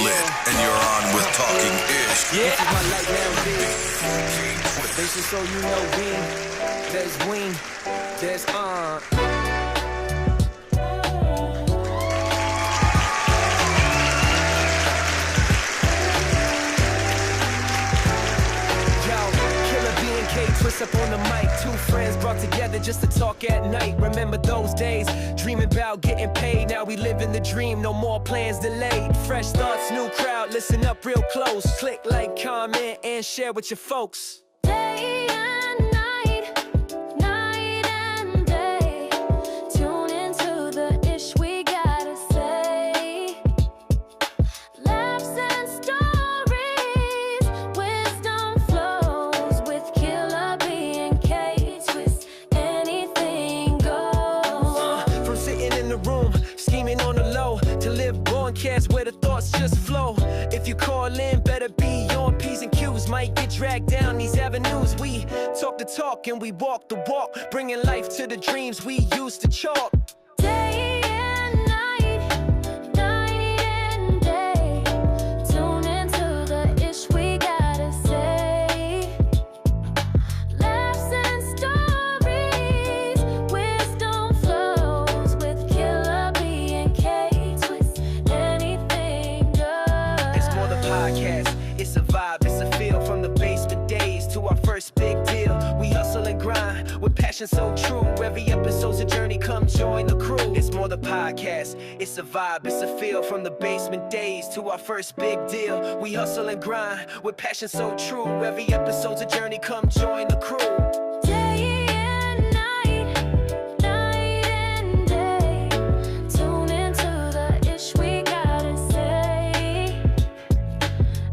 lit, and you're on with Talking Ish. This is my life now, B. This is so you know Bean. There's Ween. There's Twist up on the mic, two friends brought together just to talk at night. Remember those days, dreaming about getting paid. Now we live in the dream, no more plans delayed. Fresh thoughts, new crowd, listen up real close. Click like, comment, and share with your folks. Day and night, night and day. Tune into the ish we gotta say. Laughs and stories, wisdom flows with Killer B and K. Twist, anything goes. From sitting in the room, scheming on the low, to live broadcast where the thoughts just flow. If you call in, better be on P's and Q's. Might get dragged down these avenues. We talk the talk and we walk the walk, bringing life to the dreams we used to chalk. Day and night, night and day. Tune into the ish we gotta say. Laughs and stories, wisdom flows with Killer B and K. Twist, anything goes. It's more the podcast, it's a vibe, it's a feel. From the basement days to our first big deal, we hustle and grind with passion so true. Every episode's a journey, come join the crew. It's more the podcast, it's a vibe, it's a feel. From the basement days to our first big deal, we hustle and grind with passion so true. Every episode's a journey, come join the crew. Day and night, night and day. Tune into the ish we gotta say.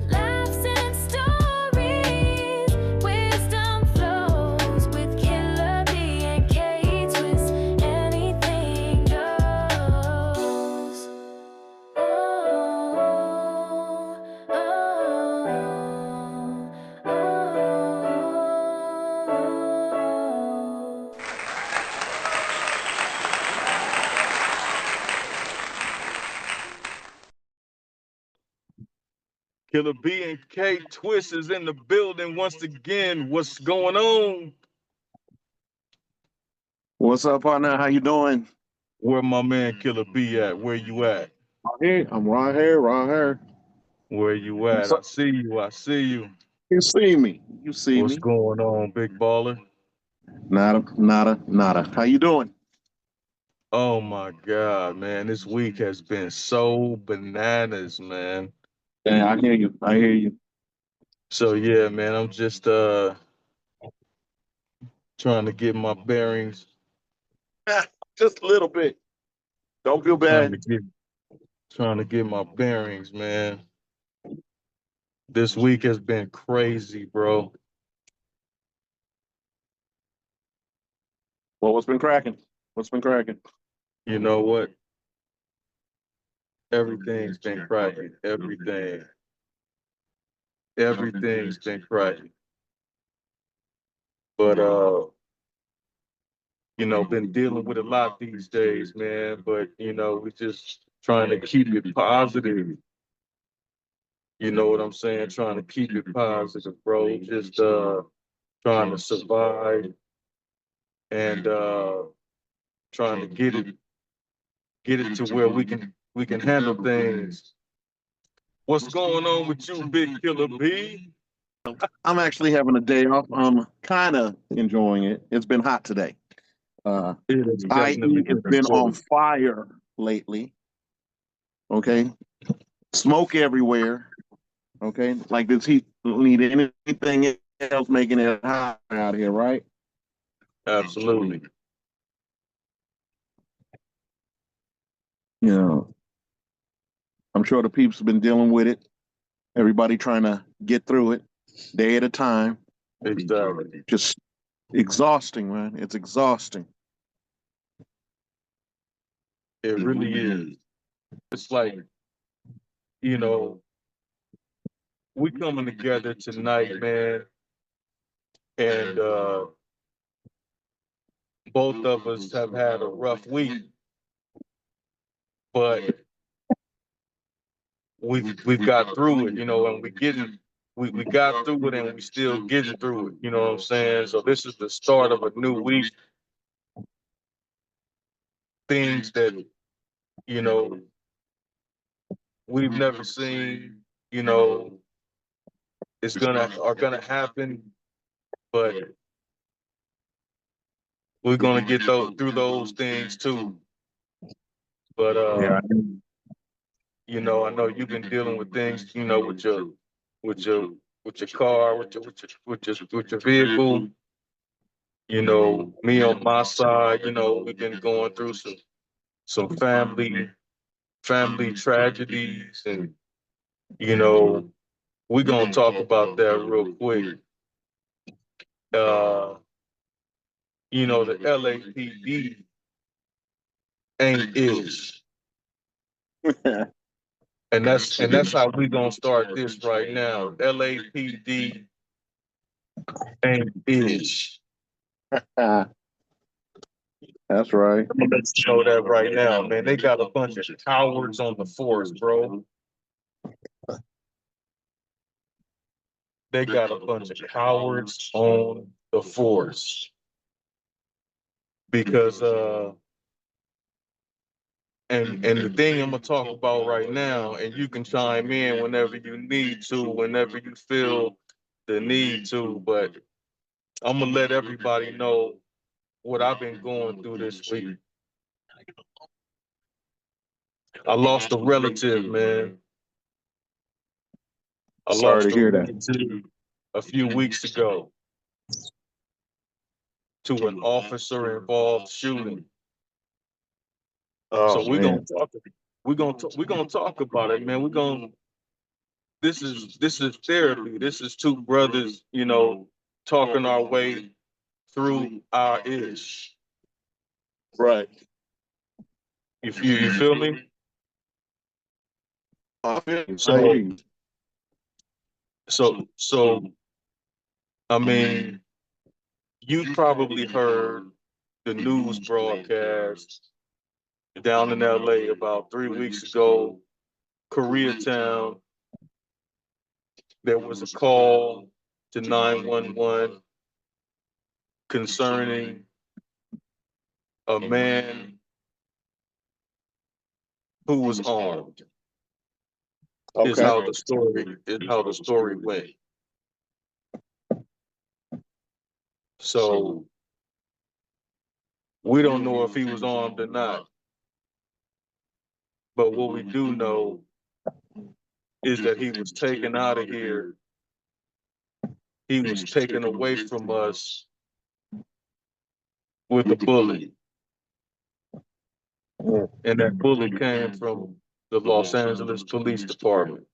Laughs and stories, wisdom flows with Killer B and K. Twist, anything goes. Killer B and K Twist is in the building once again. What's going on? What's up, partner? How you doing? Where my man Killer B at? Where you at? Hey, I'm right here, right here. Where you at? What's up? I see you. I see you. You see me? You see What's me? going on, big baller? Nada, nada, nada. How you doing? Oh my God, man. This week has been so bananas, man. Yeah, I hear you. I hear you. So yeah, man, I'm just trying to get my bearings. Just a little bit. Don't feel Trying bad. to get my bearings, man. This week has been crazy, bro. Well, what's been cracking? What's been cracking? You know what? Everything's been cracking. Everything's been cracking. But you know, been dealing with a lot these days, man. But you know, we just trying to keep it positive. You know what I'm saying? Trying to keep it positive, bro. Just trying to survive and trying to get it to where we can handle things. What's going on with you, Big Killer B? I'm actually having a day off. I'm kind of enjoying it. It's been hot today. It has IE definitely has been on fire lately. Okay, smoke everywhere. Okay, like this heat need anything else making it hot out here, right? Absolutely. You know, I'm sure the peeps have been dealing with it. Everybody trying to get through it day at a time. Exactly. Just exhausting, man. It's exhausting. It really is. It's like, you know, we coming together tonight, man, and both of us have had a rough week, but we've got through it, and we got through it and we still getting through it, you know what I'm saying? So this is the start of a new week. Things that, you know, we've never seen, are gonna happen, but we're gonna get through those things too. But Yeah. I know you've been dealing with things, with your with your car, with your vehicle. Me on my side, we've been going through some family tragedies, and we're gonna talk about that real quick. Uh, the LAPD ain't ish. And that's how we gonna start this right now. LAPD ain't ish. That's right. I'm gonna let you know that right now, man. They got a bunch of cowards on the force, bro. They got a bunch of cowards on the force. Because and the thing I'm gonna talk about right now, and you can chime in whenever you need to, whenever you feel the need to, but I'm gonna let everybody know what I've been going through this week. I lost a relative, man. I Sorry lost to a hear that. relative a few weeks ago to an officer involved shooting. Oh So we're gonna man. talk. We're gonna talk about it, man. This is therapy. This is two brothers, talking our way through our ish. Right. You feel me? I feel you. I hear So you. so I mean, you probably heard the news broadcast down in LA about 3 weeks ago, Koreatown. There was a call to 911 concerning a man who was armed. Is Okay. how the story went. So we don't know if he was armed or not. But what we do know is that he was taken out of here. He was taken away from us with a bullet. And that bullet came from the Los Angeles Police Department.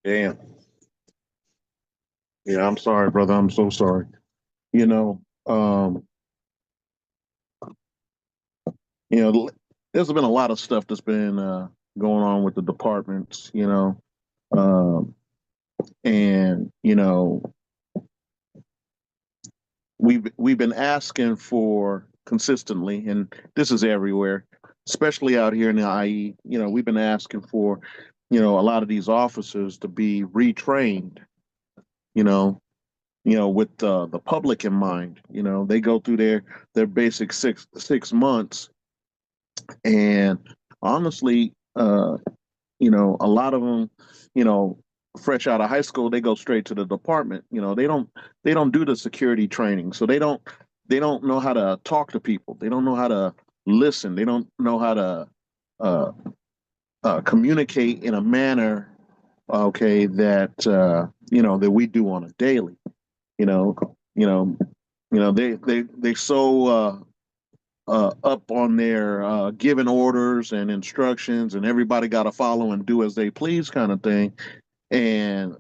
Damn. Yeah, I'm sorry, brother. I'm so sorry. You know, um, there's been a lot of stuff that's been going on with the departments, um, and we've been asking for consistently, and this is everywhere, especially out here in the IE. We've been asking for, a lot of these officers to be retrained. You know, with the public in mind. They go through their basic six months, and honestly, a lot of them, you know, fresh out of high school, they go straight to the department. They don't do the security training, so they don't know how to talk to people. They don't know how to listen. They don't know how to uh, communicate in a manner, okay, that we do on a daily. You know, you know, they so up on their giving orders and instructions, and everybody got to follow and do as they please kind of thing. And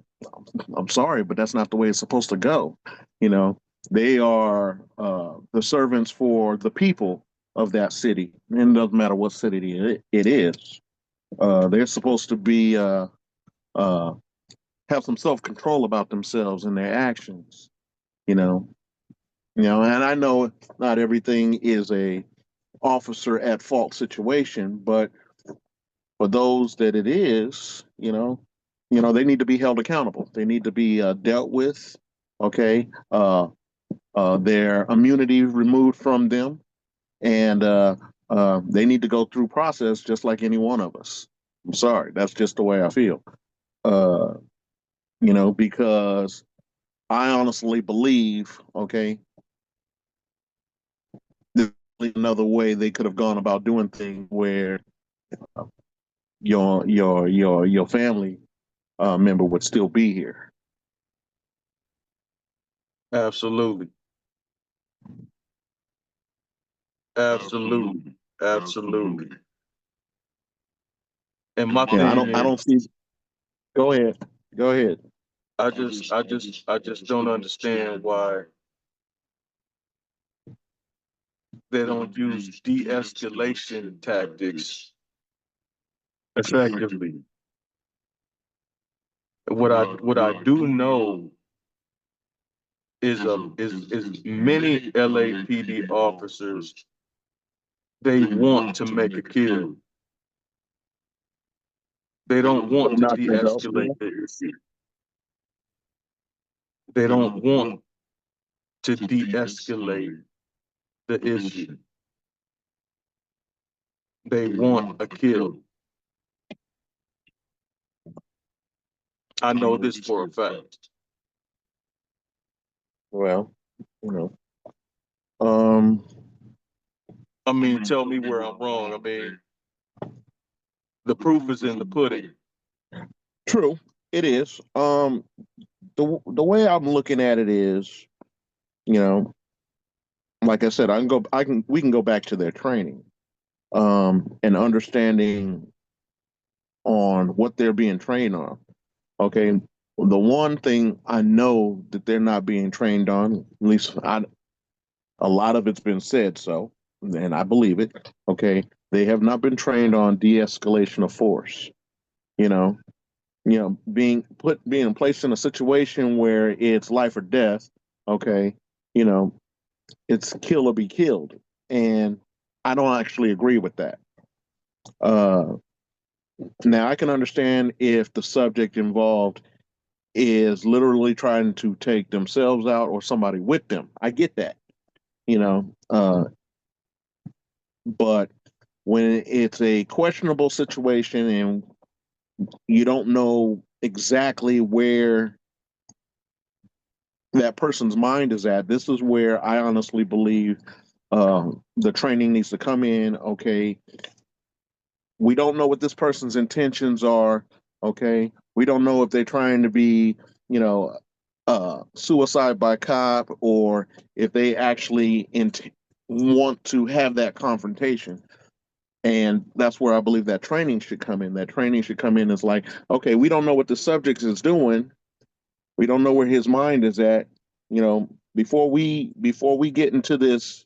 I'm sorry, but that's not the way it's supposed to go. You know, they are the servants for the people of that city, and it doesn't matter what city it is. They're supposed to be uh, have some self control about themselves and their actions. You know, and I know not everything is officer at fault situation, but for those that it is, they need to be held accountable. They need to be dealt with. Okay, their immunity removed from them, and they need to go through process just like any one of us. I'm sorry, that's just the way I feel. Uh, because I honestly believe, okay, there's another way they could have gone about doing things where your family member would still be here. Absolutely. Absolutely. Absolutely. And my Yeah, I thing don't is, see. Go ahead. Go ahead. I just don't understand why they don't use de-escalation tactics effectively. What I do know is many LAPD officers, they want to make a kill. They don't want to Not de-escalate this. They don't want to de-escalate the issue. They want a kill. I know this for a fact. Well, you know. Um, I mean, tell me where I'm wrong. I mean, the proof is in the pudding. True, it is. The way I'm looking at it is, you know, like I said, we can go back to their training, and understanding on what they're being trained on. Okay, the one thing I know that they're not being trained on, at least a lot of it's been said so, and I believe it. Okay, they have not been trained on de-escalation of force. You know, being placed in a situation where it's life or death. Okay, you know, it's kill or be killed, and I don't actually agree with that. Uh, Now I can understand if the subject involved is literally trying to take themselves out or somebody with them. I get that, you know, but when it's a questionable situation and you don't know exactly where that person's mind is at, this is where I honestly believe the training needs to come in. Okay, we don't know what this person's intentions are. Okay, we don't know if they're trying to be, you know, suicide by cop, or if they actually want to have that confrontation. And that's where I believe that training should come in. That training should come in as like, okay, we don't know what the subject is doing. We don't know where his mind is at. Before we get into this,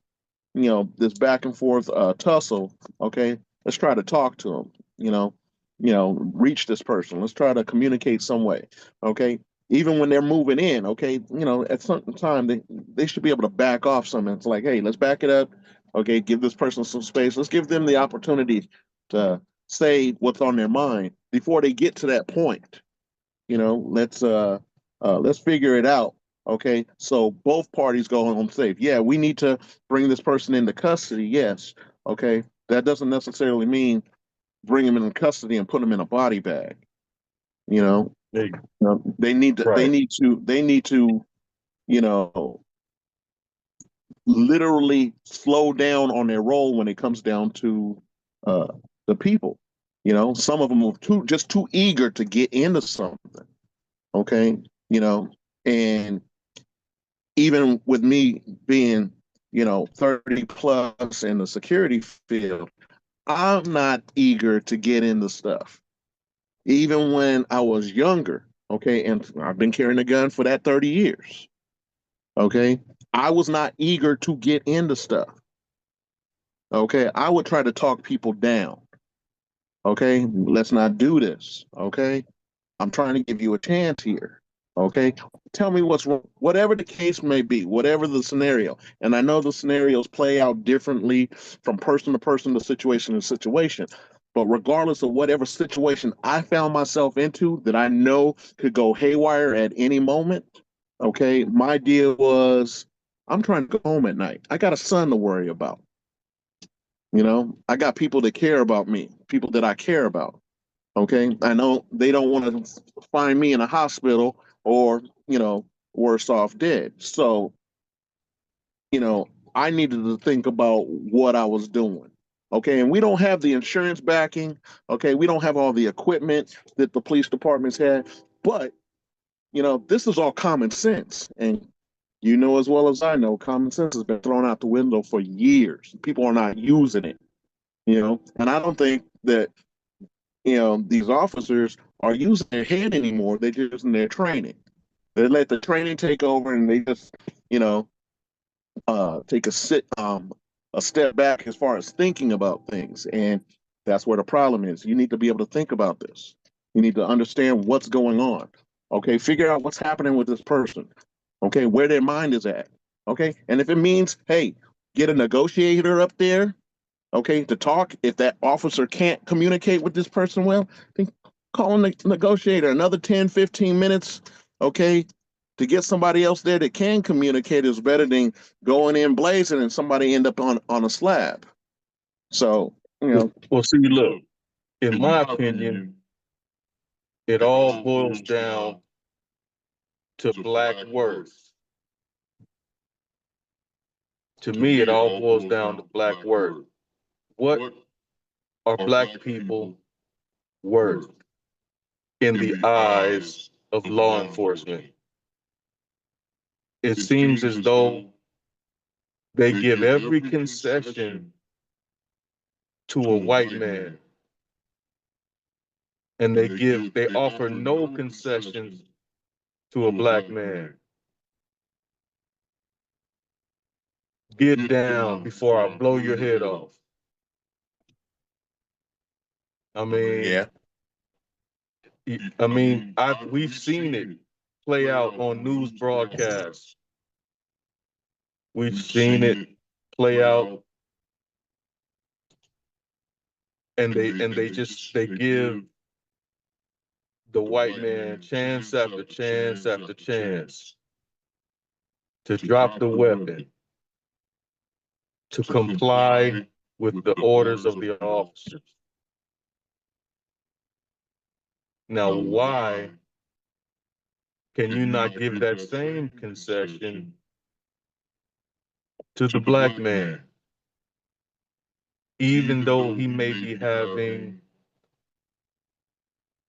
this back and forth tussle. Okay, let's try to talk to him. Reach this person. Let's try to communicate some way. Okay, even when they're moving in. Okay, at some time they should be able to back off some. It's like, hey, let's back it up. Okay, give this person some space. Let's give them the opportunity to say what's on their mind before they get to that point. Let's figure it out. Okay, so both parties go home safe. Yeah, we need to bring this person into custody. Yes. Okay, that doesn't necessarily mean bring him in custody and put him in a body bag. you know Hey, they need to they right. need to they need to you know literally slow down on their role when it comes down to uh the people. Some of them are too eager to get into something. Okay, you know and even with me being 30 plus in the security field, I'm not eager to get into stuff. Even when I was younger, okay, and I've been carrying a gun for that 30 years, okay, I was not eager to get into stuff. Okay, I would try to talk people down. Okay, let's not do this. Okay, I'm trying to give you a chance here. Okay. Tell me what's wrong, whatever the case may be, whatever the scenario. And I know the scenarios play out differently from person to person, to situation to situation. But regardless of whatever situation I found myself into that I know could go haywire at any moment, okay, my deal was I'm trying to go home at night. I got a son to worry about. I got people that care about me, people that I care about. Okay. I know they don't want to find me in a hospital or, worse off dead. So, you know, I needed to think about what I was doing. Okay. And we don't have the insurance backing. Okay. We don't have all the equipment that the police departments had. But, this is all common sense. And you know as well as I know, common sense has been thrown out the window for years. People are not using it, and I don't think that these officers are using their head anymore. They're just using their training. They let the training take over, and they just, you know, take a step back as far as thinking about things. And that's where the problem is. You need to be able to think about this. You need to understand what's going on. Okay, figure out what's happening with this person. Okay, where their mind is at. Okay, and if it means, hey, get a negotiator up there, okay, to talk. If that officer can't communicate with this person well, then call a negotiator another 10, 15 minutes, okay, to get somebody else there that can communicate is better than going in blazing and somebody end up on a slab. So, Well, see, look, in my opinion, it all boils down to black worth. To me, it all boils down to black worth. What are black people worth in the eyes of law enforcement? It seems as though they give every concession to a white man, and they offer no concessions to a black man. Get down before I blow your head off. I mean, we've seen it play out on news broadcasts. We've seen it play out, and they give the white man chance after chance after chance to drop the weapon, to comply with the orders of the officers. Now, why can you not give that same concession to the black man, even though he may be having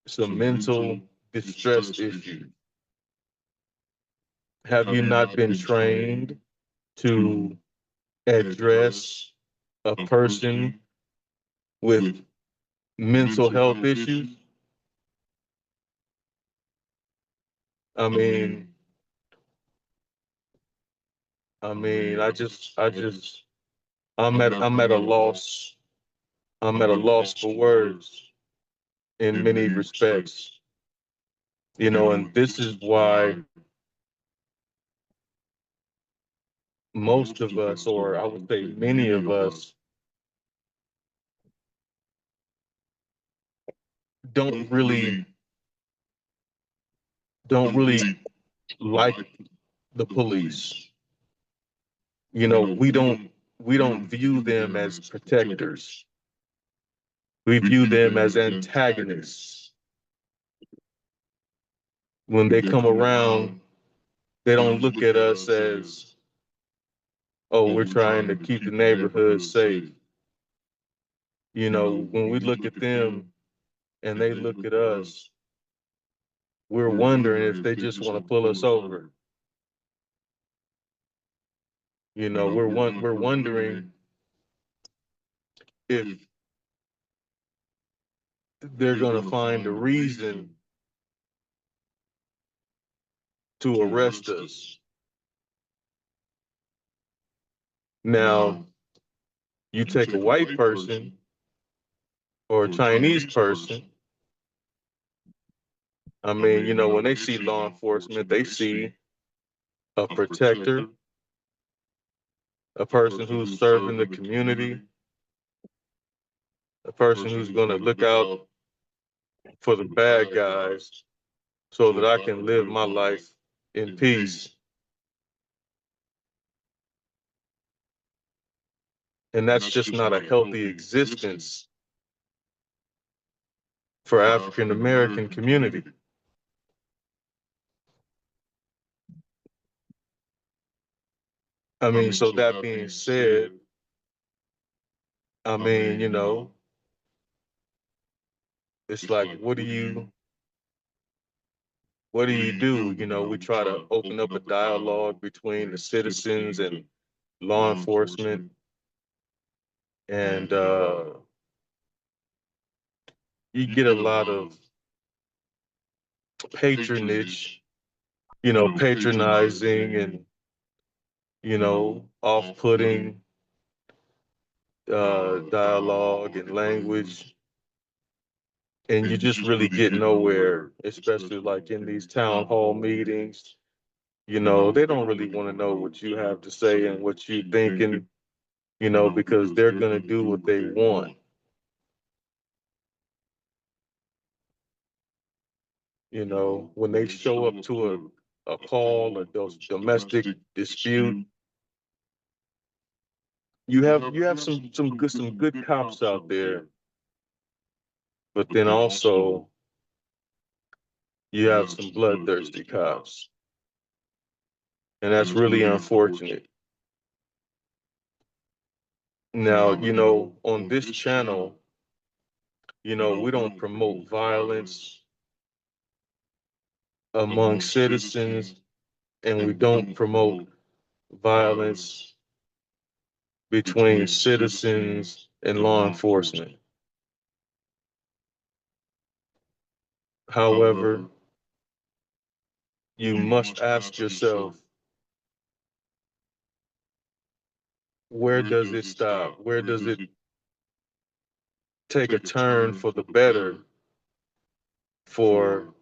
some mental distress issues? Have you not been trained to address a person with mental health issues? I mean, I'm at a loss. I'm at a loss for words in many respects, and this is why most of us, or I would say many of us, don't really don't really like the police. We don't view them as protectors. We view them as antagonists. When they come around, they don't look at us as, oh, we're trying to keep the neighborhood safe. When we look at them and they look at us, we're wondering if they just want to pull us over. We're wondering if they're going to find a reason to arrest us. Now, you take a white person or a Chinese person, I mean, when they see law enforcement, they see a protector, a person who's serving the community, a person who's going to look out for the bad guys so that I can live my life in peace. And that's just not a healthy existence for African American community. I mean, so that being said, I mean, it's like, what do you do? We try to open up a dialogue between the citizens and law enforcement, and you get a lot of patronage, patronizing and, off-putting dialogue and language. And you just really get nowhere, especially like in these town hall meetings. They don't really want to know what you have to say and what you're thinking, because they're going to do what they want. When they show up to a call, a domestic dispute, you have some good cops out there, but then also you have some bloodthirsty cops, and that's really unfortunate. Now, on this channel, we don't promote violence among citizens, and we don't promote violence between citizens and law enforcement. However, you must ask yourself, where does it stop? Where does it take a turn for the better for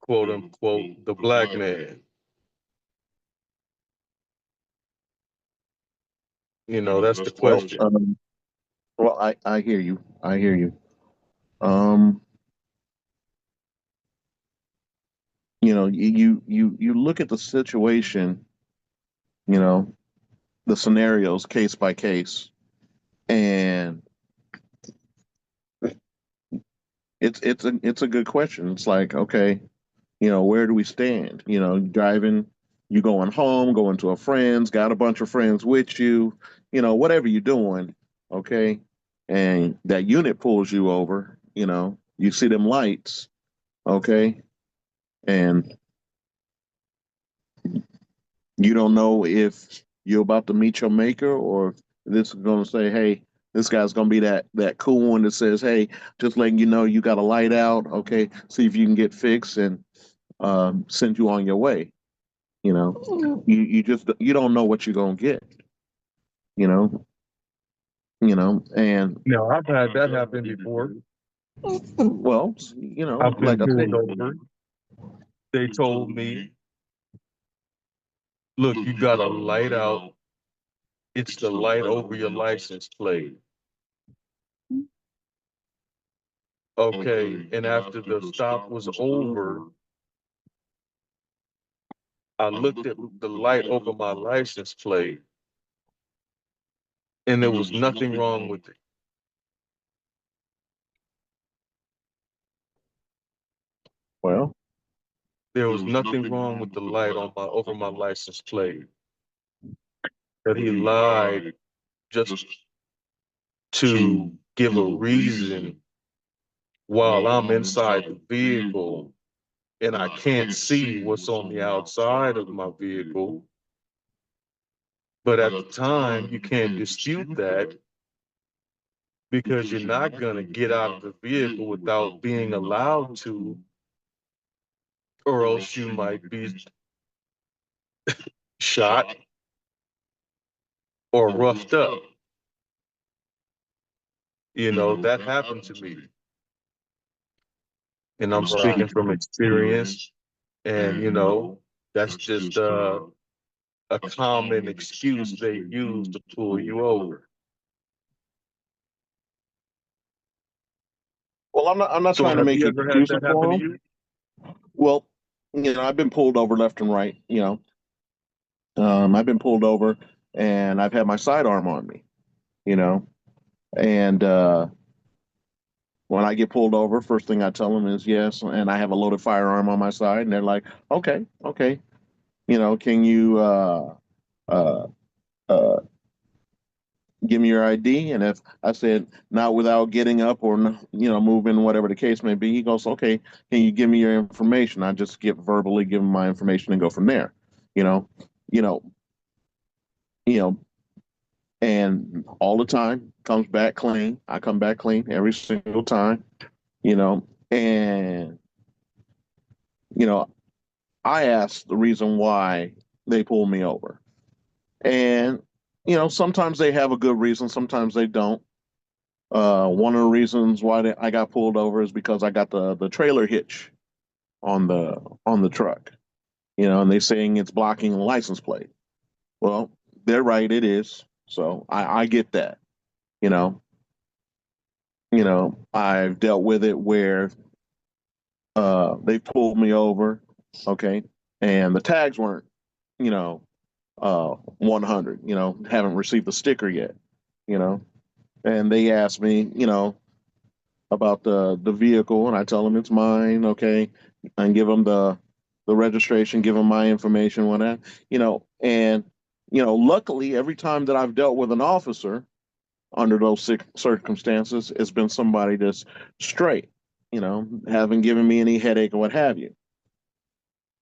quote unquote the black man? That's the Well, question. I hear you. I hear you. Um, you look at the situation, you know, the scenarios case by case, and it's a good question. It's like, okay, where do we stand? Driving, you going home, going to a friend's, got a bunch of friends with you, whatever you're doing, okay, and that unit pulls you over, you see them lights, okay, and you don't know if you're about to meet your maker or if this is going to say, hey, this guy's going to be that cool one that says, hey, just letting you know you got a light out, okay, see if you can get fixed and send you on your way. You don't know what you're gonna get. You know, and No, I've had that happen before. well, I've been like I said, pulled over. They told me, look, you got a light out. It's the light over your license plate. Okay, and after the stop was over, I looked at the light over my license plate, and there was nothing wrong with it. well, There was nothing wrong with the light on my over my license plate. But he lied just to give a reason while I'm inside the vehicle and I can't see what's on the outside of my vehicle. But at the time, you can't dispute that because you're not going to get out of the vehicle without being allowed to, or else you might be shot or roughed up. You know, that happened to me. And I'm speaking from experience. And, you know, that's just a common excuse they use to pull you over. Well, I'm not So trying to have make you ever had excuses that for happen to them. you? Well, I've been pulled over left and right. I've been pulled over, and I've had my sidearm on me. You know, and when I get pulled over, first thing I tell them is yes, and I have a loaded firearm on my side, and they're like, okay, okay, can you uh, uh, give me your ID? And if I said not without getting up or moving, whatever the case may be, he goes, okay, can you give me your information? I just verbally give him my information and go from there. You know, you know, you know, and all the time comes back clean. I come back clean every single time. And you know, I asked the reason why they pulled me over, and sometimes they have a good reason, sometimes they don't. One of the reasons why I got pulled over is because I got the trailer hitch on the truck, and they saying it's blocking the license plate. Well, they're right, it is. So I get that. You know, I've dealt with it where they pulled me over, okay, and the tags weren't, you know, 100. Haven't received the sticker yet. You know, and they asked me, about the vehicle, and I tell them it's mine, okay, and give them the registration, give them my information, whatnot, and luckily every time that I've dealt with an officer under those circumstances, it's been somebody that's straight, haven't given me any headache or what have you.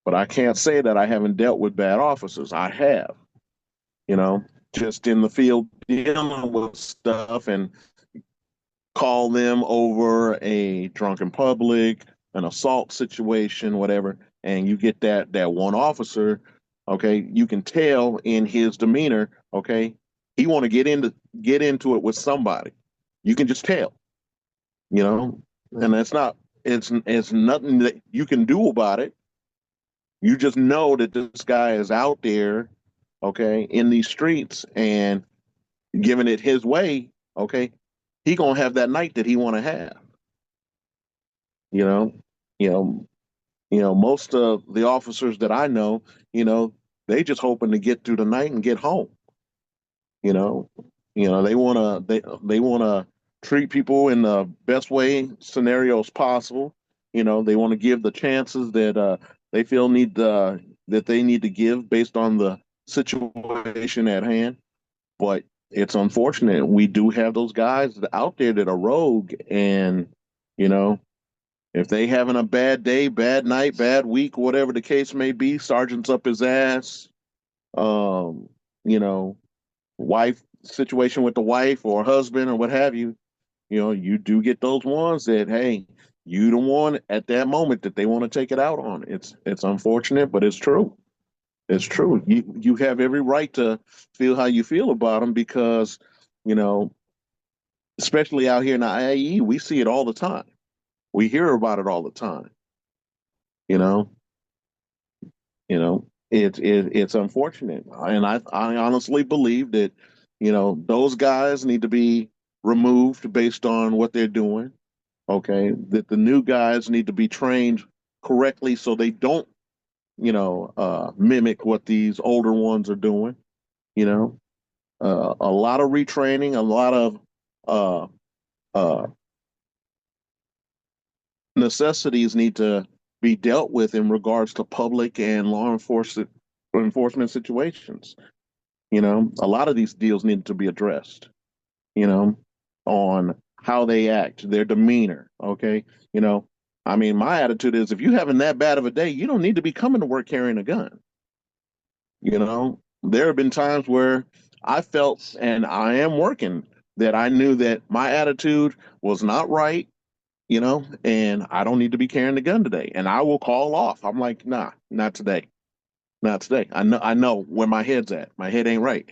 But I can't say that I haven't dealt with bad officers. I have, you know, just in the field dealing with stuff and call them over a drunken public, an assault situation, whatever, and you get that one officer, okay, you can tell in his demeanor, okay, he want to get into it with somebody. You can just tell, you know, and it's nothing that you can do about it. You just know that this guy is out there, okay, in these streets and giving it his way, okay, he gonna have that night that he want to have. You know, you know, Most of the officers that I know, they just hoping to get through the night and get home. You know, they wanna treat people in the best way scenarios possible. They want to give the chances that they feel that they need to give based on the situation at hand. But it's unfortunate we do have those guys out there that are rogue, and you know if they having a bad day, bad night, bad week, whatever the case may be, sergeant's up his ass. Um, you know, wife situation with the wife or husband or what have you. You do get those ones that hey, you the one at that moment that they want to take it out on. It's unfortunate, but it's true. It's true. You have every right to feel how you feel about them because you know, especially out here in the IAE, we see it all the time. We hear about it all the time. You know, it's unfortunate, and I honestly believe that those guys need to be removed based on what they're doing. Okay, that the new guys need to be trained correctly so they don't mimic what these older ones are doing. You know, a lot of retraining, a lot of uh, uh, necessities need to be dealt with in regards to public and law enforcement situations. A lot of these deals need to be addressed, you know, on how they act, their demeanor. Okay. You know, I mean, my attitude is if you're having that bad of a day, you don't need to be coming to work carrying a gun. There have been times where I felt, and I am working, that I knew that my attitude was not right, and I don't need to be carrying the gun today. And I will call off. I'm like, nah, not today. Not today. I know where my head's at. My head ain't right.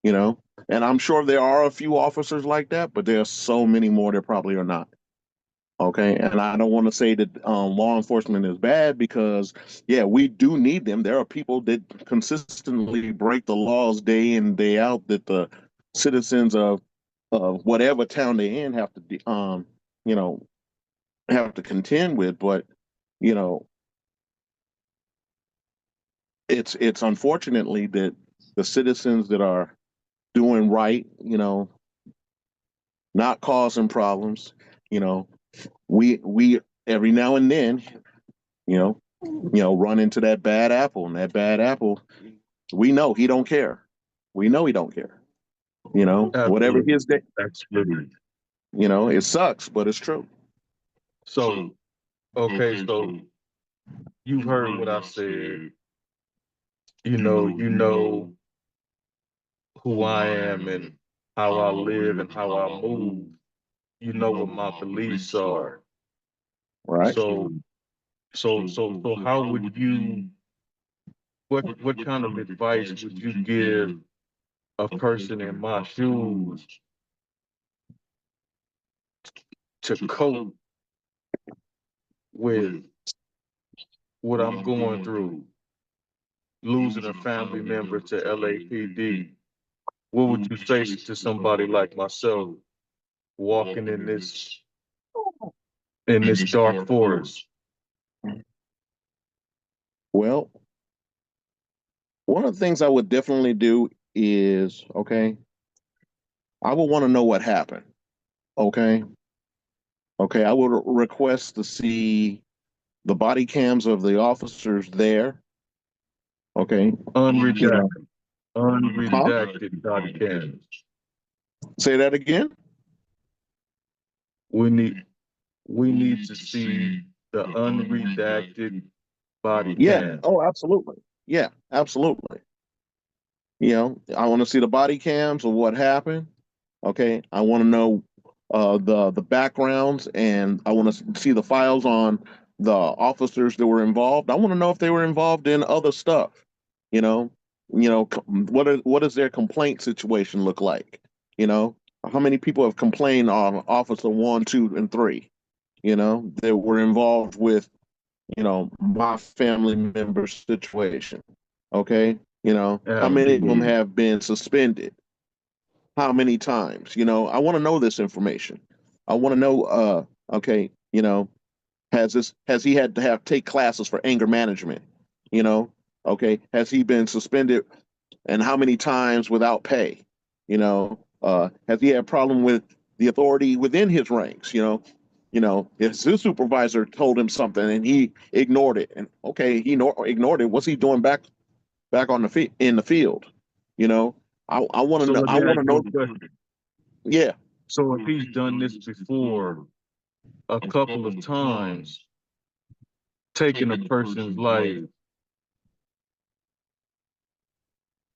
You know, And I'm sure there are a few officers like that, but there are so many more there probably are not. Okay. And I don't want to say that law enforcement is bad because, yeah, we do need them. There are people that consistently break the laws day in, day out that the citizens of whatever town they're in have to, you know, have to contend with. But, you know, it's unfortunately that the citizens that are doing right, not causing problems, you know, we every now and then, you know, run into that bad apple, and that bad apple, we know he don't care. We know he don't care. Whatever Absolutely. his day, Absolutely. it sucks, but it's true. So, okay, so you heard what I said. You know who I am and how I live and how I move. You know what my beliefs are. Right. So how would you, what kind of advice would you give a person in my shoes to cope with what I'm going through, losing a family member to LAPD? What would you say to somebody like myself walking in this dark forest? Well, one of the things I would definitely do is, okay, I would want to know what happened. Okay. Okay. I would request to see the body cams of the officers there. Okay. You know, Unredacted, huh? unredacted body cams. Say that again. We need we need to see the unredacted body Yeah. cam. Oh, absolutely. Yeah, absolutely. I want to see the body cams of what happened. Okay. I want to know the backgrounds, and I want to see the files on the officers that were involved. I want to know if they were involved in other stuff. You know, what does their complaint situation look like? You know, how many people have complained on Officer 1, 2, and 3? That were involved with my family member's situation. Okay. How many of them Absolutely. have been suspended? How many times? I want to know this information. I want to know, okay, has he had to have take classes for anger management? You know, okay, has he been suspended and how many times without pay? Has he had a problem with the authority within his ranks? If his supervisor told him something and he ignored it, and okay, he ignored it. What's he doing back on in the field? You know, I want to So know. let I me want ask to you know. a question. Yeah. So if he's done this before a couple of times, taking a person's life,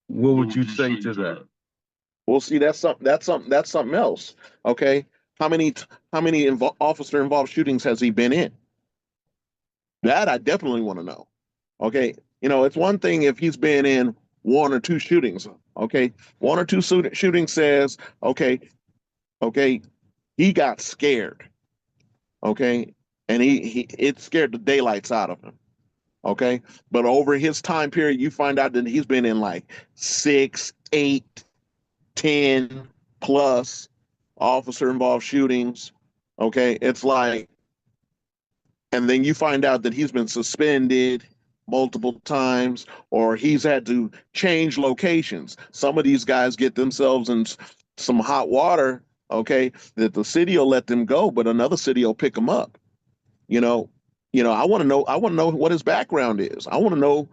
what would you say to that? Well, see, that's something else. Okay. How many officer involved shootings has he been in? That I definitely want to know. Okay. It's one thing if he's been in one or two shootings. Okay. One or two shootings says, okay, he got scared. Okay. And he it scared the daylights out of him. Okay. But over his time period, you find out that he's been in like 6, 8, 10 plus officer involved shootings. Okay. It's like, and then you find out that he's been suspended multiple times or he's had to change locations. Some of these guys get themselves in some hot water, okay, that the city will let them go, but another city will pick them up. You know, I want to know what his background is. I want to know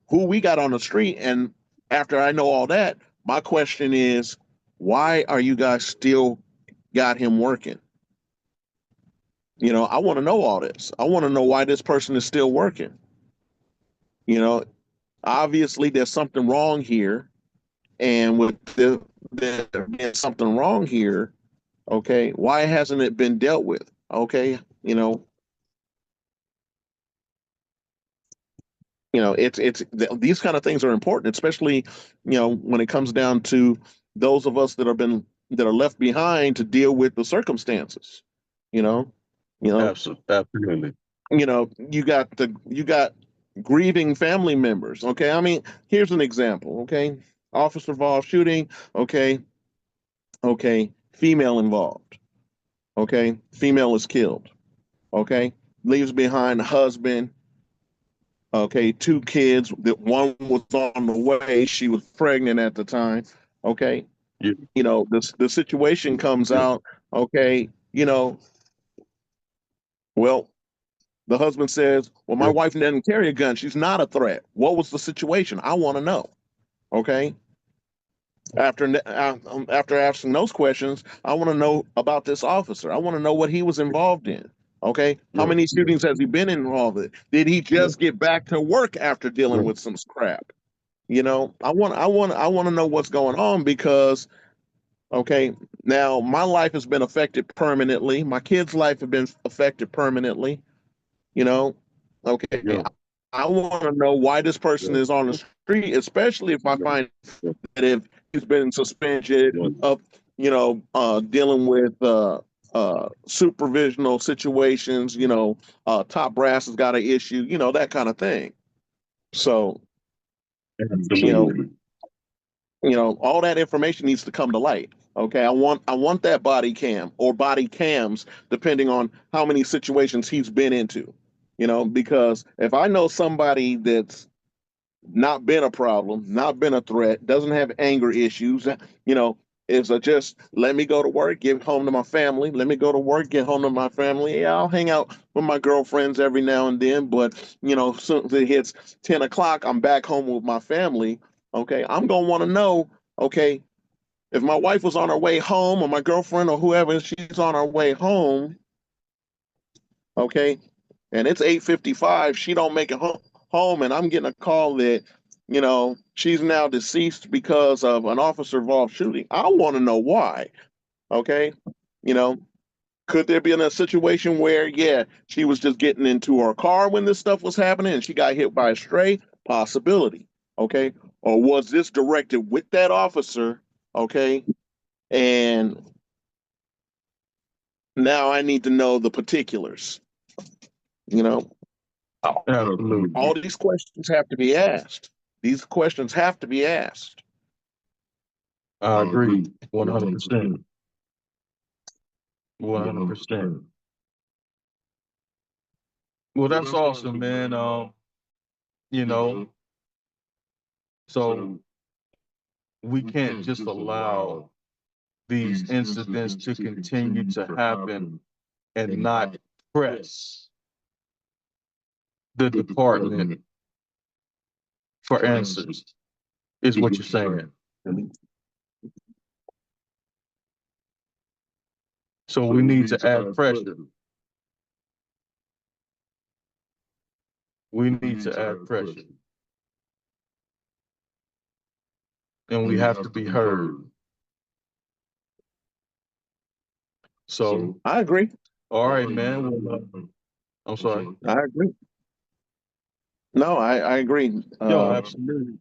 who we got on the street. And after I know all that, my question is, why are you guys still got him working? I want to know all this. I want to know why this person is still working. You know, Obviously there's something wrong here, and with there being something wrong here, okay, why hasn't it been dealt with? Okay, it's these kind of things are important, especially when it comes down to those of us that are left behind to deal with the circumstances. You know, you know, Absolutely. you got grieving family members. Okay, I mean, here's an example. Okay, officer involved shooting. Okay, okay, female involved. Okay, female is killed. Okay, leaves behind a husband. Okay, two kids. That one was on the way. She was pregnant at the time. Okay, Yeah. the situation comes Yeah. out. Okay, well, the husband says, "Well, my Yeah. wife doesn't carry a gun. She's not a threat. What was the situation? I want to know." Okay. After asking those questions, I want to know about this officer. I want to know what he was involved in. Okay, how Yeah. many shootings has he been involved in? Did he Yeah. just get back to work after dealing Yeah. with some crap? I want to know what's going on because okay, now my life has been affected permanently. My kids' life have been affected permanently. You know, okay, Yeah. I want to know why this person Yeah. is on the street, especially if I find that if he's been suspended Yeah. of, dealing with supervisional situations, top brass has got an issue, that kind of thing. So, you know, Absolutely. all that information needs to come to light. Okay, I want that body cam or body cams, depending on how many situations he's been into. Because if I know somebody that's not been a problem, not been a threat, doesn't have anger issues, you know, is a just let me go to work, get home to my family, let me go to work, get home to my family. Yeah, I'll hang out with my girlfriends every now and then, but as soon as it hits 10 o'clock, I'm back home with my family. Okay, I'm gonna want to know, okay, if my wife was on her way home or my girlfriend or whoever, she's on her way home, okay, and it's 8:55, she don't make it home, and I'm getting a call that she's now deceased because of an officer involved shooting. I want to know why. Okay, you know, could there be in a situation where she was just getting into her car when this stuff was happening and she got hit by a stray? Possibility. Okay, or was this directed with that officer? Okay, and now I need to know the particulars. you know Absolutely. all these questions have to be asked. These questions have to be asked. I agree. 100%. 100%. Well, that's awesome, man. You know, so we can't just allow these incidents to continue to happen and not press the department for answers, is what you're saying. So we need to add pressure. We need to add pressure. And we have to be heard. So, I agree. all right, man. Well, I'm sorry. I agree. No, I agree. Yo, absolutely.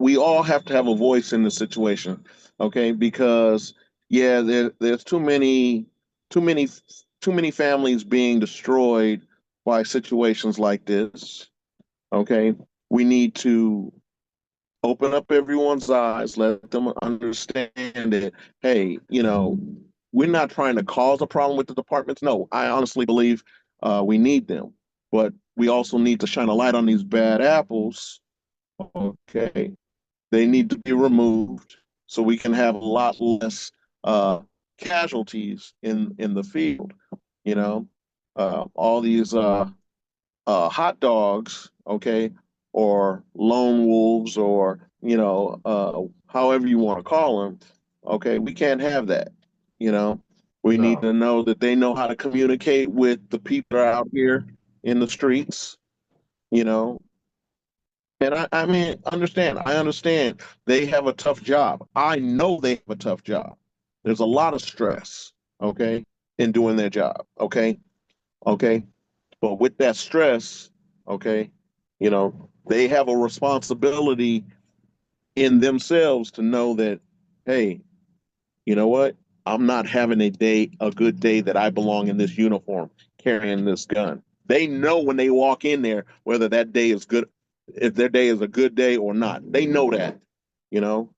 We all have to have a voice in the situation, okay? Because there's too many too many families being destroyed by situations like this. Okay, we need to open up everyone's eyes, let them understand that, hey, we're not trying to cause a problem with the departments. No, I honestly believe we need them, but we also need to shine a light on these bad apples. Okay, they need to be removed so we can have a lot less casualties in the field. All these hot dogs, okay, or lone wolves, or however you want to call them. Okay, we can't have that. You know, we need No. to know that they know how to communicate with the people that are out here in the streets. You know, and I mean, understand. I understand they have a tough job. I know they have a tough job. There's a lot of stress, okay, in doing their job. Okay. But with that stress, okay, they have a responsibility in themselves to know that, hey, you know what? I'm not having a good day that I belong in this uniform carrying this gun. They know when they walk in there whether that day is good, if their day is a good day or not. They know that, you know,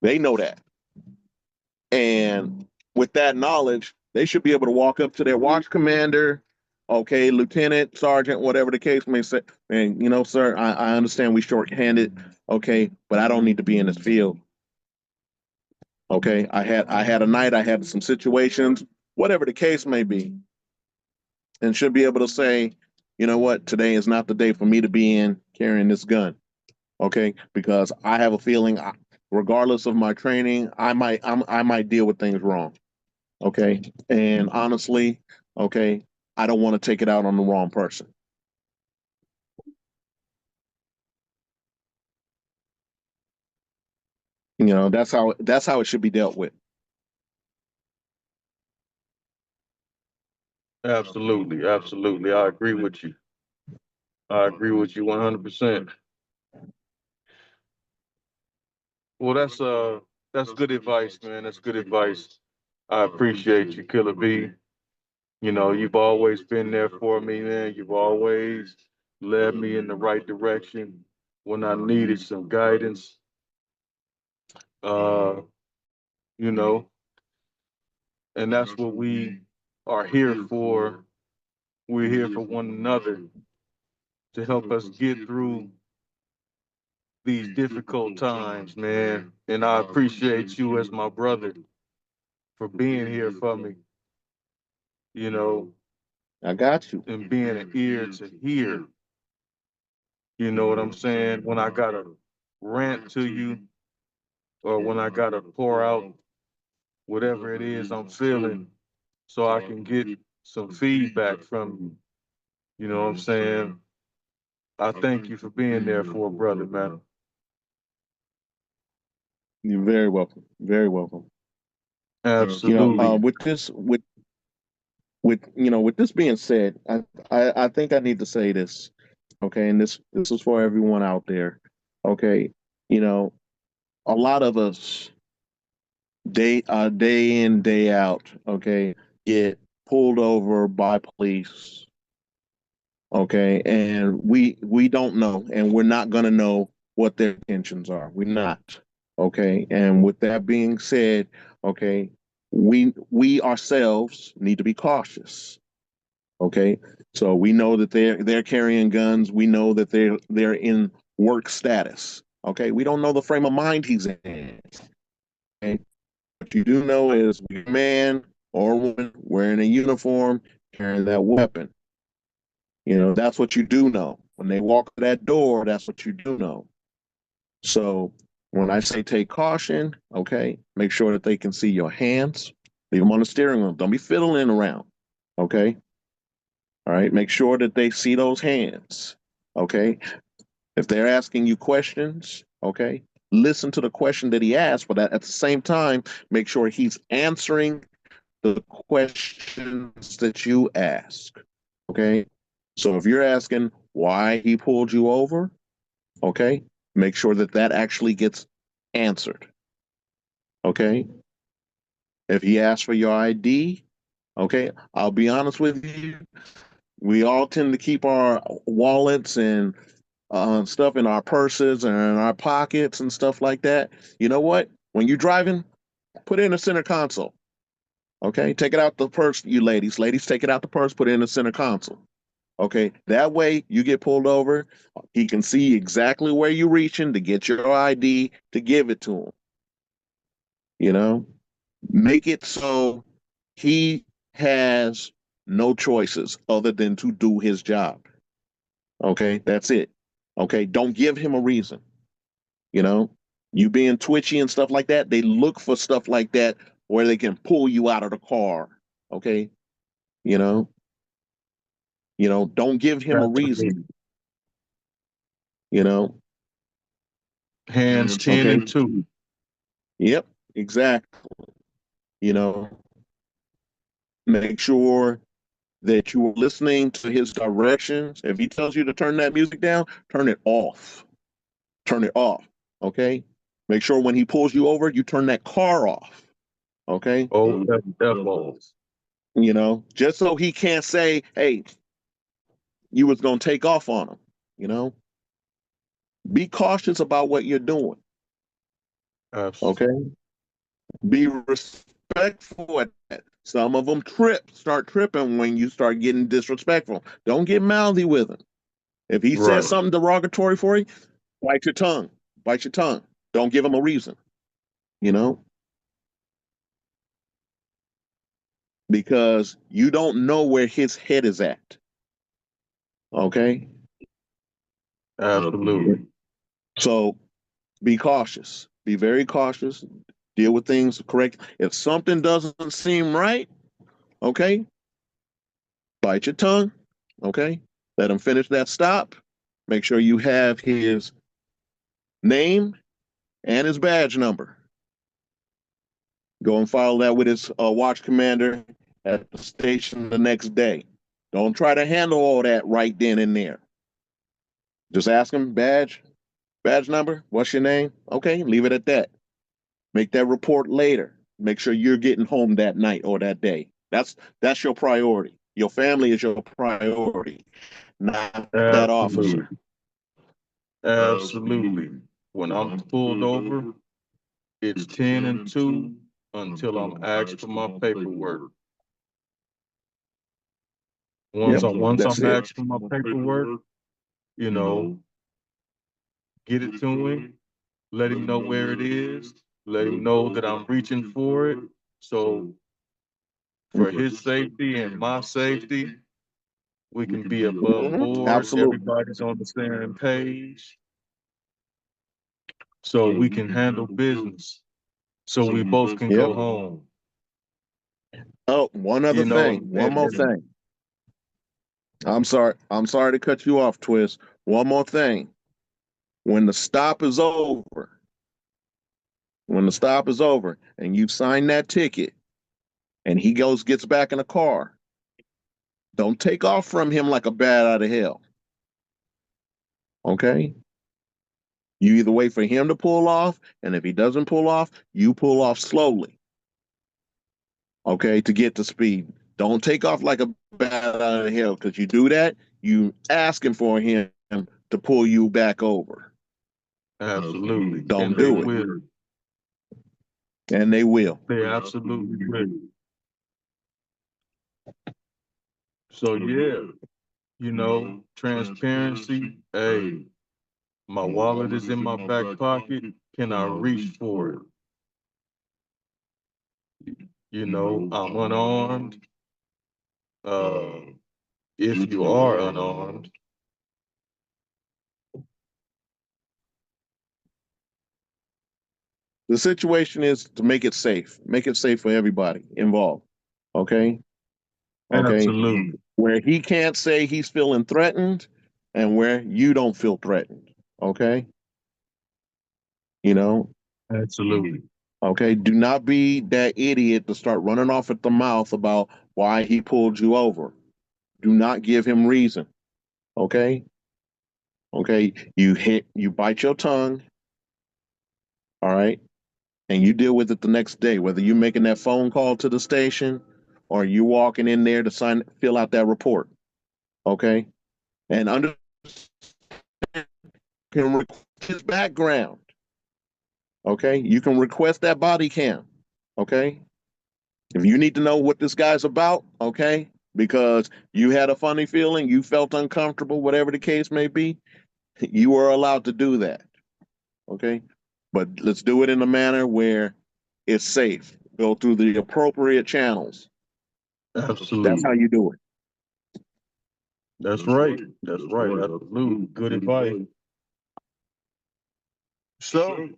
they know that. And with that knowledge, they should be able to walk up to their watch commander, okay, lieutenant, sergeant, whatever the case may say, and, you know, sir, I understand we short-handed, okay, but I don't need to be in this field. Okay, I had a night, I had some situations, whatever the case may be, and should be able to say, you know what, today is not the day for me to be in carrying this gun. Okay, because I have a feeling, regardless of my training, I might deal with things wrong. Okay, and honestly, okay, I don't want to take it out on the wrong person. You know, that's how it should be dealt with. Absolutely, absolutely. I agree with you. I agree with you 100%. Well, that's good advice, man. That's good advice. I appreciate you, Killer B. You know, you've always been there for me, man. You've always led me in the right direction when I needed some guidance. Uh, you know, and that's what we are here for. We're here for one another to help us get through these difficult times, man. And I appreciate you as my brother for being here for me, you know, I got you. and being an ear to hear. You know what I'm saying? When I gotta rant to you or when I gotta pour out whatever it is I'm feeling so I can get some feedback from you. You know what I'm saying? I thank you for being there for a brother, man. You're very welcome. Very welcome. You know, Absolutely. with this being said, I think I need to say this, okay, and this is for everyone out there, okay. You know, a lot of us day in day out, okay, get pulled over by police, okay, and we don't know, and we're not gonna know what their intentions are. We're not, okay. And with that being said, okay, we ourselves need to be cautious. Okay, so we know that they're carrying guns. We know that they're in work status. Okay, we don't know the frame of mind he's in. Okay, what you do know is a man or woman wearing a uniform carrying that weapon. You know, that's what you do know. When they walk through that door, that's what you do know. So when I say take caution, okay, make sure that they can see your hands. Leave them on the steering wheel. Don't be fiddling around. Okay. All right. Make sure that they see those hands. Okay. If they're asking you questions, okay, listen to the question that he asked, but at the same time, make sure he's answering the questions that you ask. Okay. So if you're asking why he pulled you over, okay, make sure that that actually gets answered. Okay. If he asks for your ID, okay, I'll be honest with you. We all tend to keep our wallets and stuff in our purses and in our pockets and stuff like that. You know what? When you're driving, put it in the center console. Okay, take it out the purse, you ladies. Ladies, take it out the purse, put it in the center console. Okay, that way you get pulled over. He can see exactly where you're reaching to get your ID to give it to him. You know, make it so he has no choices other than to do his job. Okay, that's it. Okay, don't give him a reason. You know, you being twitchy and stuff like that, they look for stuff like that where they can pull you out of the car. Okay, you know, don't give him a reason. Absolutely. You know, Hands 10 okay, and 2. yep, exactly. You know, make sure that you are listening to his directions. If he tells you to turn that music down, turn it off. Turn it off. Okay, Make sure when he pulls you over, you turn that car off. Okay. Oh, that balls. You know, just so he can't say, hey, you was gonna take off on him. You know, be cautious about what you're doing. Absolutely. Okay. Be respectful at that. Some of them start tripping when you start getting disrespectful. Don't get mouthy with him. If he says Right. something derogatory for you, bite your tongue. Bite your tongue. Don't give him a reason. You know, because you don't know where his head is at. Okay. Absolutely. So be cautious. Be very cautious. Deal with things correct. If something doesn't seem right, okay, bite your tongue. Okay. Let him finish that stop. Make sure you have his name and his badge number. Go and file that with his watch commander at the station the next day. Don't try to handle all that right then and there. Just ask him badge number, what's your name? Okay, leave it at that. Make that report later. Make sure you're getting home that night or that day. That's your priority. Your family is your priority, not that Absolutely. officer. Absolutely. When I'm pulled over, it's 10 and 2 until I'm asked for my paperwork. Once That's I'm it. asked for my paperwork, you know, get it to him, let him know where it is, let him know that I'm reaching for it. So for his safety and my safety, we can be above board. Absolutely. Everybody's on the same page. So we can handle business. So we both can Yep. go home. Oh, one other You know, thing. One more thing. I'm sorry. I'm sorry to cut you off, Twist. One more thing. When the stop is over, when the stop is over and you've signed that ticket and he gets back in the car, don't take off from him like a bat out of hell. Okay? You either wait for him to pull off, and if he doesn't pull off, you pull off slowly. Okay, to get the speed. Don't take off like a bat out of hell, because you do that, you asking for him to pull you back over. absolutely. Don't And they do it. will. And they will. They absolutely will. So yeah, you know, transparency. Hey, my wallet is in my back pocket. Can I reach for it? You know, I'm unarmed. Uh, if you are unarmed, The situation is to make it safe for everybody involved. Okay. Okay. absolutely, Where he can't say he's feeling threatened and where you don't feel threatened. Okay. You know, absolutely, okay. Do not be that idiot to start running off at the mouth about why he pulled you over. Do not give him reason. Okay. Okay. You bite your tongue. All right. And you deal with it the next day, whether you're making that phone call to the station or you walking in there to fill out that report. Okay. And under can request his background. Okay. You can request that body cam. Okay. If you need to know what this guy's about, okay, because you had a funny feeling, you felt uncomfortable, whatever the case may be, you are allowed to do that. Okay. But let's do it in a manner where it's safe. Go through the appropriate channels. That's how absolutely. you do it. That's right. That's right. Absolutely. Good advice. So,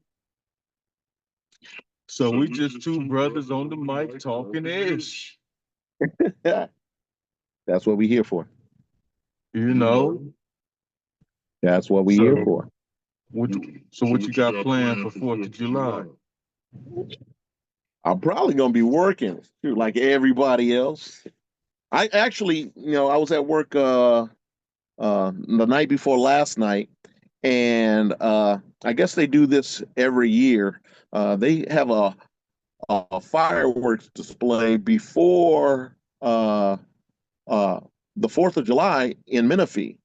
so we just two brothers on the mic talking ish. That's what we're here for. You know. That's what we're here So for. what? So what you got planned for 4th of July? I'm probably gonna be working too, like everybody else. I actually, I was at work the night before last night, And I guess they do this every year. They have a fireworks display before uh, the 4th of July in Menifee.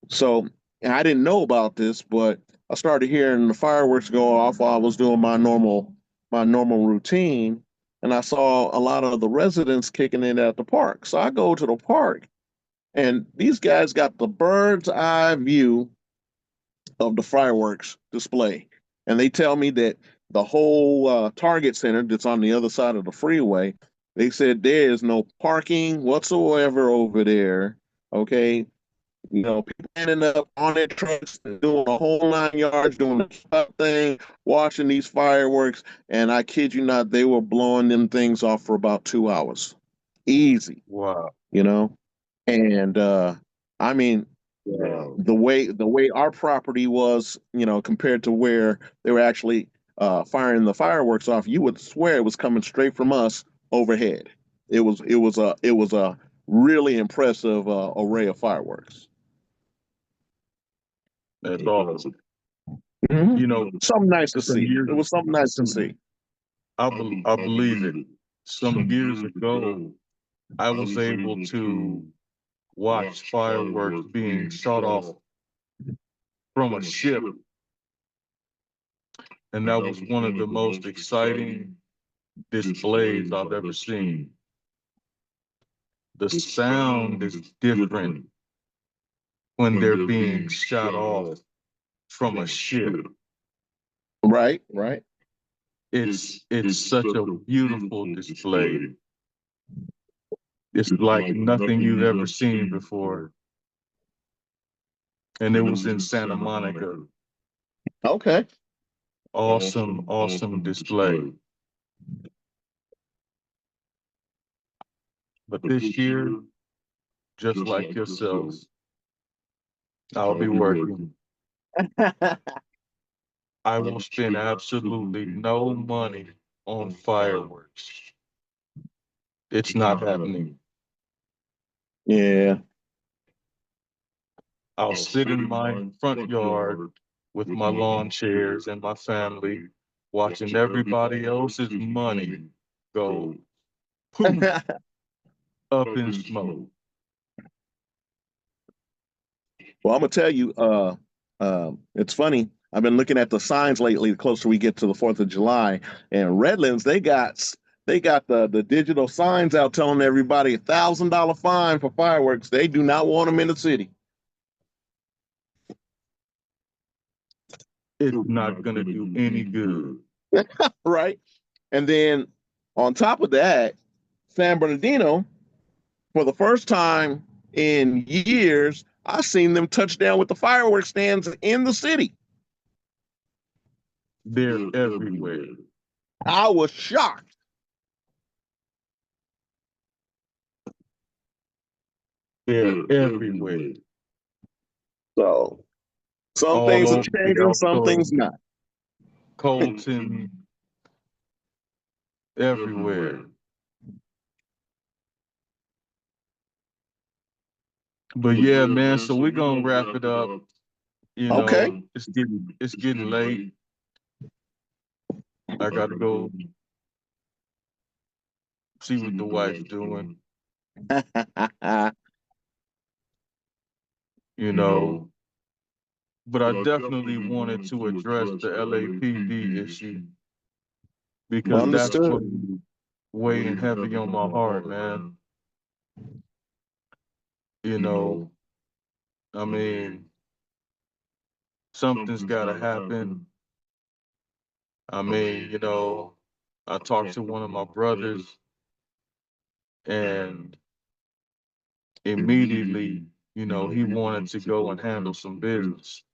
So and I didn't know about this, but I started hearing the fireworks go off while I was doing my normal routine, and I saw a lot of the residents kicking it at the park. So I go to the park, and these guys got the bird's eye view of the fireworks display, and they tell me that the whole Target Center that's on the other side of the freeway, they said there is no parking whatsoever over there. Okay, people standing up on their trucks, doing a whole 9 yards, doing the stop thing, watching these fireworks. And I kid you not, they were blowing them things off for about 2 hours. Easy, Wow. you know? And I mean, the way our property was, compared to where they were actually firing the fireworks off, you would swear it was coming straight from us overhead. It was a really impressive array of fireworks. That's awesome. Mhm. You know, Something nice to some see. years, It was something nice to some, see. I believe it. Some years ago, I was able to watch fireworks being shot off from a ship, and that was one of the most exciting displays I've ever seen. The sound is different when they're being shot off from a ship. Right, right. It's such a beautiful display. It's like nothing you've ever seen before. And it was in Santa Monica. Okay. Awesome, awesome display. But this year, just like yourselves, I'll be working. I will spend absolutely no money on fireworks. It's not happening. Yeah. I'll sit in my front yard with my lawn chairs and my family, watching everybody else's money go poof, up in smoke. Well, I'm gonna tell you, it's funny. I've been looking at the signs lately. The closer we get to the 4th of July, and Redlands, they got the digital signs out telling everybody $1,000 fine for fireworks. They do not want them in the city, It's not going to do any good. right? And then on top of that, San Bernardino, for the first time in years, I seen them touch down with the fireworks stands in the city. They're everywhere. I was shocked. They're everywhere. So some All things are over the changing, Gulf some things Coast, not. Colton, everywhere. But yeah, man, so we're gonna wrap it up. Okay. It's getting late. I gotta go see what the wife's doing, you know. But I definitely wanted to address the LAPD issue because that's Understood. been weighing heavy on my heart, man. You know, I mean, something's gotta happen. I mean, I talked to one of my brothers and immediately, he wanted to go and handle some business.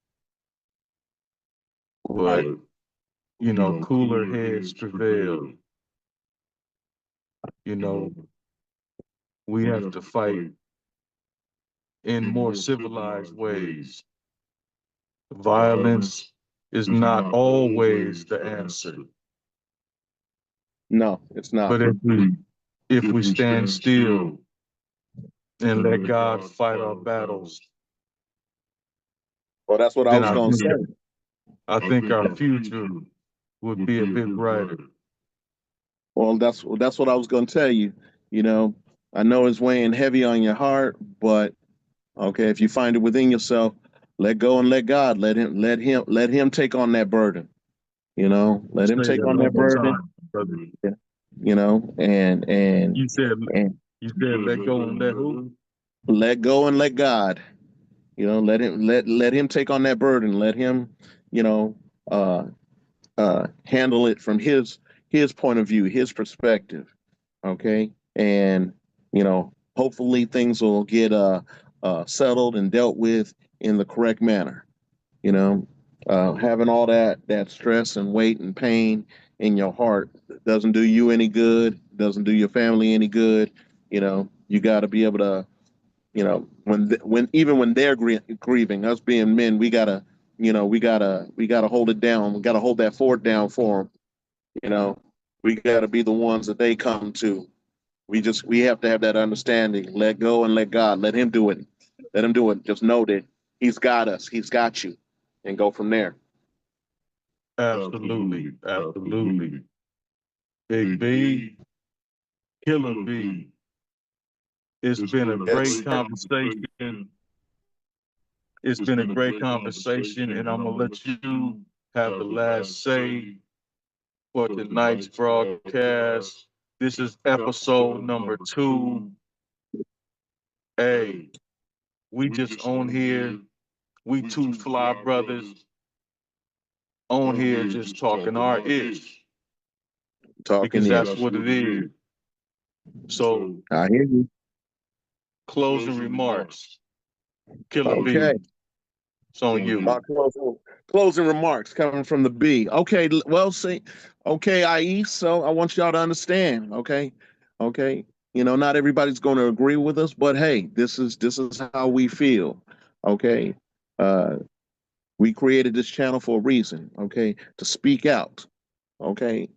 But, Right. cooler heads prevail. You know, we have to fight in more civilized ways. Violence is not always the answer. No, it's not. But if we stand still and let God fight our battles, Well, that's what I then was gonna say. I think our future would be a bit brighter. Well, that's what I was gonna tell you. You know, I know it's weighing heavy on your heart, but okay, if you find it within yourself, let go and let God. Let him take on that burden. You know, let him Say take that on one that more burden. time, brother. You know, You said and let go and let who? let go and let God. You know, let him take on that burden. Let him, you know, uh, handle it from his point of view, his perspective. Okay, and you know, hopefully things will get settled and dealt with in the correct manner. You know, having all that stress and weight and pain in your heart doesn't do you any good. Doesn't do your family any good. You know, you got to be able to, you know, when even when they're grieving, us being men, we gotta, you know, we gotta hold it down. We gotta hold that fort down for them. You know, we gotta be the ones that they come to. We have to have that understanding. Let go and let God. Let Him do it. Let Him do it. Just know that He's got us. He's got you, and go from there. Absolutely, absolutely. Big B, Killer B. It's been a great conversation. It's been a great conversation, and I'm gonna let you have the last say for tonight's broadcast. This is episode number 2. Hey, we just on here. We two fly brothers on here just talking our ish Talking because that's ish. what it is. So, I hear you. closing remarks. Killer Okay. B, it's on you. Closing remarks coming from the B. Okay, well, see, okay, IE. So I want y'all to understand. Okay. You know, not everybody's going to agree with us, but hey, this is how we feel. Okay, uh, we created this channel for a reason. Okay, to speak out. Okay,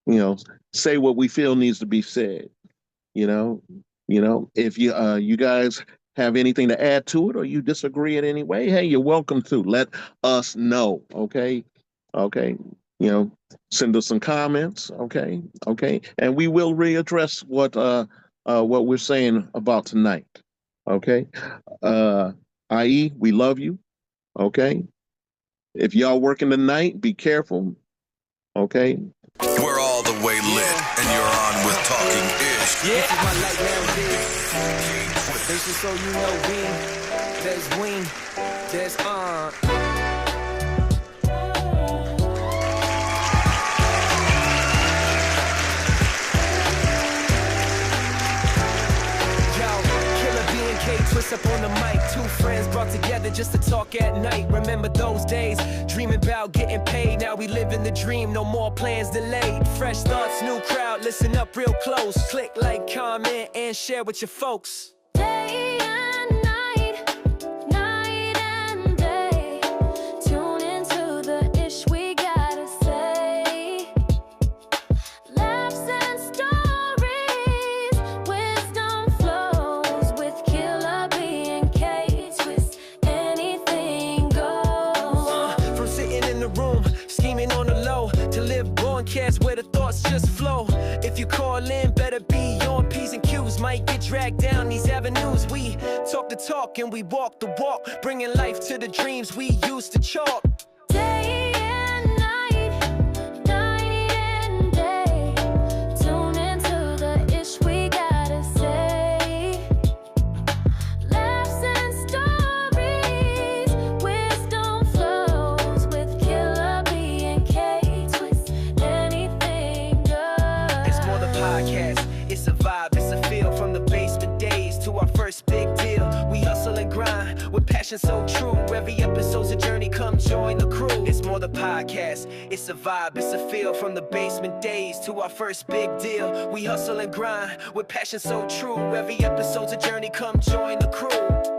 you know, say what we feel needs to be said. You know, if you guys have anything to add to it or you disagree in any way, hey, you're welcome to let us know. Okay, you know, send us some comments. Okay, and we will readdress what we're saying about tonight. Okay, uh, i.e., we love you. Okay, if y'all working tonight, be careful. Okay, We're all the way lit, and you're on with Talking Ish. This is my light now, B. This is so you know, B. There's Wing, there's Twist up on the mic, 2 friends brought together just to talk at night. Remember those days, dreaming about getting paid. Now we live in the dream, no more plans delayed. Fresh thoughts, new crowd, listen up real close. Click like, comment, and share with your folks. Day and night, night and day. Tune into the ish we gotta say. Laughs and stories, wisdom flows with Killer B and K. Twist, anything goes. From sitting in the room, scheming on the low, to live broadcast where the thoughts just flow. If you call in, better be on P's and Q's. Might get dragged down these avenues. We talk the talk and we walk the walk, bringing life to the dreams we used to chalk. Day and night, night and day. Tune into the ish we gotta say. Laughs and stories, wisdom flows with Killer B and K. Twist, anything goes. It's more than podcast, it's a vibe, it's a feel. From the basement days to our first big deal, we hustle and grind with passion so true. Every episode's a journey, come join the crew. It's more the podcast, it's a vibe, it's a feel. From the basement days to our first big deal, we hustle and grind with passion so true. Every episode's a journey, come join the crew.